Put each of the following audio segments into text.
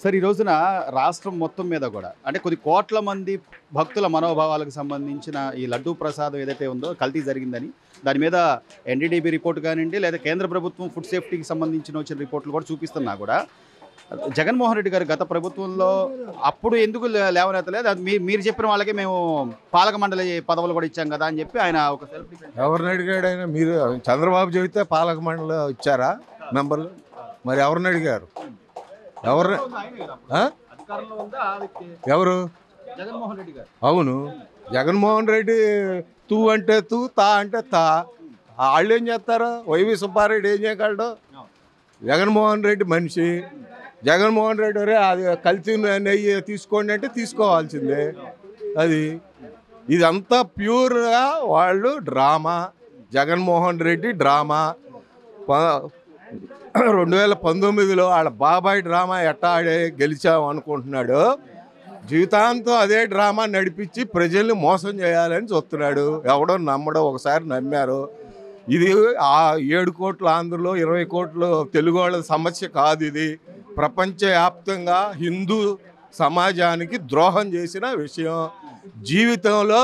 Sir ఈ రోజున రాష్ట్రం మొత్తం మీద కూడా అంటే కొన్ని కోట్ల మంది భక్తుల మనోభావాలకు సంబంధించిన ఈ లడ్డూ ప్రసాదం ఏదైతే ఉందో కల్తీ జరిగిందని దాని మీద ఎన్డీడీబీ రిపోర్ట్ కానివ్వండి లేదా కేంద్ర ప్రభుత్వం ఫుడ్ సేఫ్టీకి సంబంధించిన వచ్చిన రిపోర్ట్లు కూడా చూపిస్తున్నా కూడా జగన్మోహన్ రెడ్డి గారు గత ప్రభుత్వంలో అప్పుడు ఎందుకు లేవనెత్తలేదు అది మీరు చెప్పిన వాళ్ళకే మేము పాలక మండలి పదవులు కూడా ఇచ్చాం కదా అని చెప్పి ఆయన ఒక సెల్ఫ్ డిఫెన్స్. ఎవరిని అడిగాడు ఆయన? మీరు చంద్రబాబు చెబితే పాలక మండలి ఇచ్చారా మెంబర్లు? మరి ఎవరిని అడిగారు? ఎవరు ఎవరు? జగన్మోహన్ రెడ్డి గారు. అవును, జగన్మోహన్ రెడ్డి తూ అంటే తూ, తా అంటే తా. వాళ్ళు ఏం చేస్తారు? వైవి సుబ్బారెడ్డి ఏం చేయగలడు? జగన్మోహన్ రెడ్డి మనిషి. జగన్మోహన్ రెడ్డి అరే అది కలిసి నెయ్యి తీసుకోండి అంటే తీసుకోవాల్సిందే. అది ఇదంతా ప్యూర్గా వాళ్ళు డ్రామా. జగన్మోహన్ రెడ్డి డ్రామా. 2019లో వాళ్ళ బాబాయ్ డ్రామా ఎట్టా ఆడే గెలిచాం అనుకుంటున్నాడు. జీవితాంతం అదే డ్రామా నడిపించి ప్రజల్ని మోసం చేయాలని చూస్తున్నాడు. ఎవడో నమ్మడో ఒకసారి నమ్మారు. ఇది 7 కోట్ల ఆంధ్రలో 20 కోట్లు తెలుగు వాళ్ళ సమస్య కాదు. ఇది ప్రపంచవ్యాప్తంగా హిందూ సమాజానికి ద్రోహం చేసిన విషయం. జీవితంలో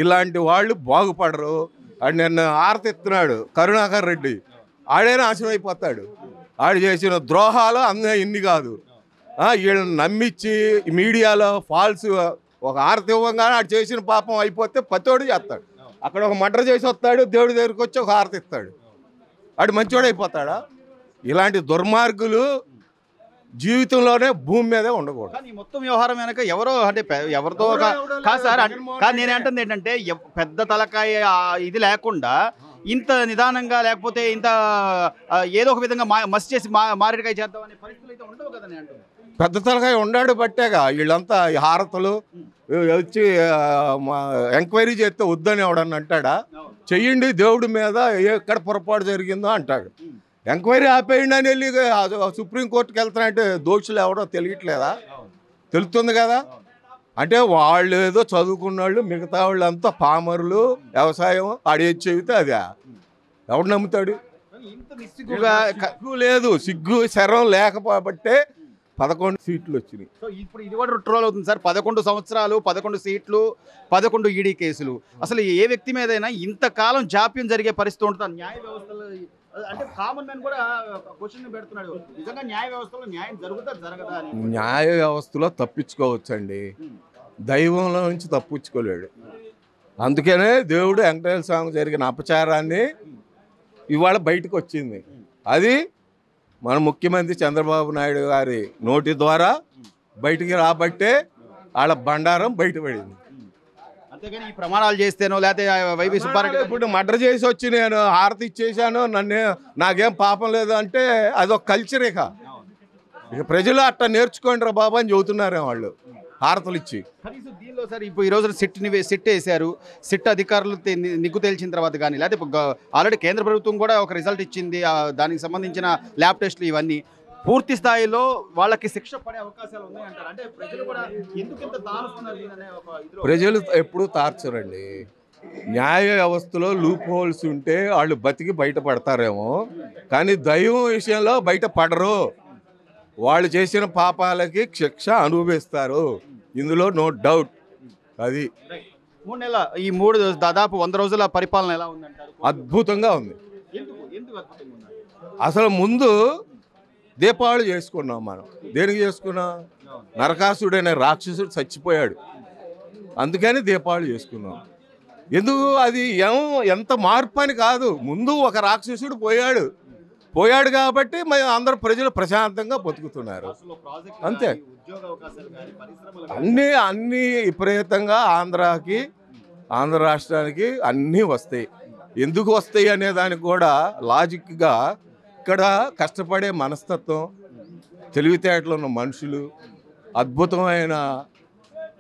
ఇలాంటి వాళ్ళు బాగుపడరు. అని నిన్న ఆరతిస్తున్నాడు కరుణాకర్ రెడ్డి. ఆడే నాశనం అయిపోతాడు. ఆడు చేసిన ద్రోహాలు అన్నీ ఇన్ని కాదు. వీళ్ళని నమ్మించి మీడియాలో ఫాల్స్ ఒక ఆరతి ఇవ్వగానే ఆడు చేసిన పాపం అయిపోతే పతోడు చేస్తాడు. అక్కడ ఒక మర్డర్ చేసి వస్తాడు, దేవుడి దగ్గరికి వచ్చి ఒక హారతి ఇస్తాడు. ఆడు మంచివాడు అయిపోతాడా? ఇలాంటి దుర్మార్గులు జీవితంలోనే భూమి మీదే ఉండకూడదు. కానీ మొత్తం వ్యవహారం వెనక ఎవరో అంటే ఎవరితో కాదు సార్. కానీ నేను అంటుంది ఏంటంటే పెద్ద తలకాయ ఇది లేకుండా ఇంత నిదానంగా లేకపోతే ఇంత ఏదో ఒక విధంగా మసి చేసి మారేడుకాయ చేద్దాం అనే పరిస్థితులు అయితే ఉండవు కదా నేను అంటున్నాను. పెద్ద తలకాయ ఉండాడు బట్టేగా వీళ్ళంతా ఈ హారతలు వచ్చి ఎంక్వైరీ చేస్తే వద్దని ఎవడన్నా అంటాడా? చెయ్యండి దేవుడి మీద ఎక్కడ పొరపాటు జరిగిందో అంటాడు. ఎంక్వైరీ ఆపేయండి అని వెళ్ళి సుప్రీంకోర్టుకి వెళ్తానంటే దోషులు ఎవడో తెలియట్లేదా? తెలుస్తుంది కదా. అంటే వాళ్ళు ఏదో చదువుకున్న వాళ్ళు, మిగతా వాళ్ళంతా పామరులు. వ్యవసాయం ఆడేది చెబితే అదే ఎవడు నమ్ముతాడు? సిగ్గు లేదు. సిగ్గు శరం లేకపోబట్టే 11 సీట్లు వచ్చినాయి. సో ఇప్పుడు ఇది కూడా ట్రోల్ అవుతుంది సార్. 11 సంవత్సరాలు, 11 సీట్లు, 11 ఈడీ కేసులు. అసలు ఏ వ్యక్తి మీదైనా ఇంతకాలం జాప్యం జరిగే పరిస్థితి ఉంటుంది? న్యాయ వ్యవస్థలో అంటే కామన్ మ్యాన్ కూడా క్వశ్చన్ పెడుతున్నాడు, నిజంగా న్యాయ వ్యవస్థలో న్యాయం జరుగుతా జరగదా అని. న్యాయ వ్యవస్థలో తప్పించుకోవచ్చండి, దైవంలో నుంచి తప్పించుకోలేడు. అందుకనే దేవుడు వెంకటేశ్వర స్వామి జరిగిన అపచారాన్ని ఇవాళ బయటకు వచ్చింది. అది మన ముఖ్యమంత్రి చంద్రబాబు నాయుడు గారి నోటి ద్వారా బయటికి రాబట్టే వాళ్ళ బండారం బయటపడింది. అంతేగాని ఈ ప్రమాణాలు చేస్తేనో లేకపోతే వైవి సుబ్బారెడ్డి ఇప్పుడు మర్డర్ చేసి వచ్చి నేను హారతి ఇచ్చేసాను, నాకేం పాపం లేదు అంటే అదొక కల్చర్. ఇక ప్రజలు అట్లా నేర్చుకోండి రా బాబా అని చెబుతున్నారే వాళ్ళు హారతలు ఇచ్చి. కనీసం దీనిలో సార్ ఇప్పుడు ఈ రోజున సిట్ వేశారు. సిట్ అధికారులు నిగ్గు తేల్చిన తర్వాత కానీ లేకపోతే ఆల్రెడీ కేంద్ర ప్రభుత్వం కూడా ఒక రిజల్ట్ ఇచ్చింది. దానికి సంబంధించిన ల్యాబ్ టెస్టులు ఇవన్నీ పూర్తి స్థాయిలో వాళ్ళకి శిక్ష పడే అవకాశాలు ఉన్నాయంటారు. అంటే ప్రజలు కూడా ఎందుకు ఇంత తారుస్తున్నారు? ప్రజలు ఎప్పుడూ తార్చరండి. న్యాయ వ్యవస్థలో లూప్ హోల్స్ ఉంటే వాళ్ళు బతికి బయటపడతారేమో, కానీ దైవం విషయంలో బయటపడరు. వాళ్ళు చేసిన పాపాలకి శిక్ష అనుభవిస్తారు, ఇందులో నో డౌట్. అది 3 నెలల ఈ దాదాపు 100 రోజుల పరిపాలన ఎలా ఉందంటారు? అద్భుతంగా ఉంది. అసలు ముందు దీపావళి చేసుకున్నాం మనం. దేనికి చేసుకున్నాం? నరకాసుడు అనే రాక్షసుడు చచ్చిపోయాడు, అందుకని దీపావళి చేసుకున్నాం. ఎందుకు? అది ఎంత మార్పు అని కాదు. ముందు ఒక రాక్షసుడు పోయాడు కాబట్టి అందరు ప్రజలు ప్రశాంతంగా బతుకుతున్నారు. అంతే. అన్నీ విపరీతంగా ఆంధ్ర రాష్ట్రానికి అన్నీ వస్తాయి. ఎందుకు వస్తాయి అనే దానికి కూడా లాజిక్గా ఇక్కడ కష్టపడే మనస్తత్వం, తెలివితేటలు ఉన్న మనుషులు, అద్భుతమైన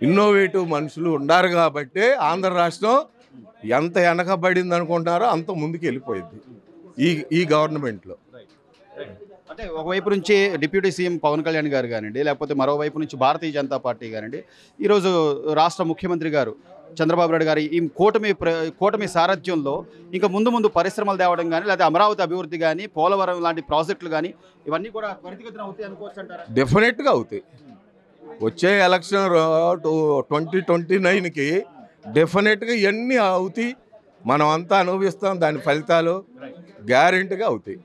ఇన్నోవేటివ్ మనుషులు ఉన్నారు కాబట్టి ఆంధ్ర రాష్ట్రం ఎంత వెనకబడింది అనుకుంటున్నారో అంత ముందుకు వెళ్ళిపోయింది ఈ గవర్నమెంట్లో. అంటే ఒకవైపు నుంచి డిప్యూటీ సీఎం పవన్ కళ్యాణ్ గారు కానివ్వండి, లేకపోతే మరోవైపు నుంచి భారతీయ జనతా పార్టీ కానివ్వండి, ఈరోజు రాష్ట్ర ముఖ్యమంత్రి గారు చంద్రబాబు నాయుడు గారి ఈ కూటమి సారథ్యంలో ఇంకా ముందు పరిశ్రమలు తేవడం కానీ, లేదా అమరావతి అభివృద్ధి కానీ, పోలవరం లాంటి ప్రాజెక్టులు కానీ ఇవన్నీ కూడా త్వరితగతిన అవుతాయి అనుకోవచ్చు అంటారా? డెఫినెట్గా అవుతాయి. వచ్చే ఎలక్షన్ 2029కి డెఫినెట్గా ఇవన్నీ అవుతాయి. మనం అంతా అనుభవిస్తాం, దాని ఫలితాలు గ్యారెంటీగా అవుతాయి.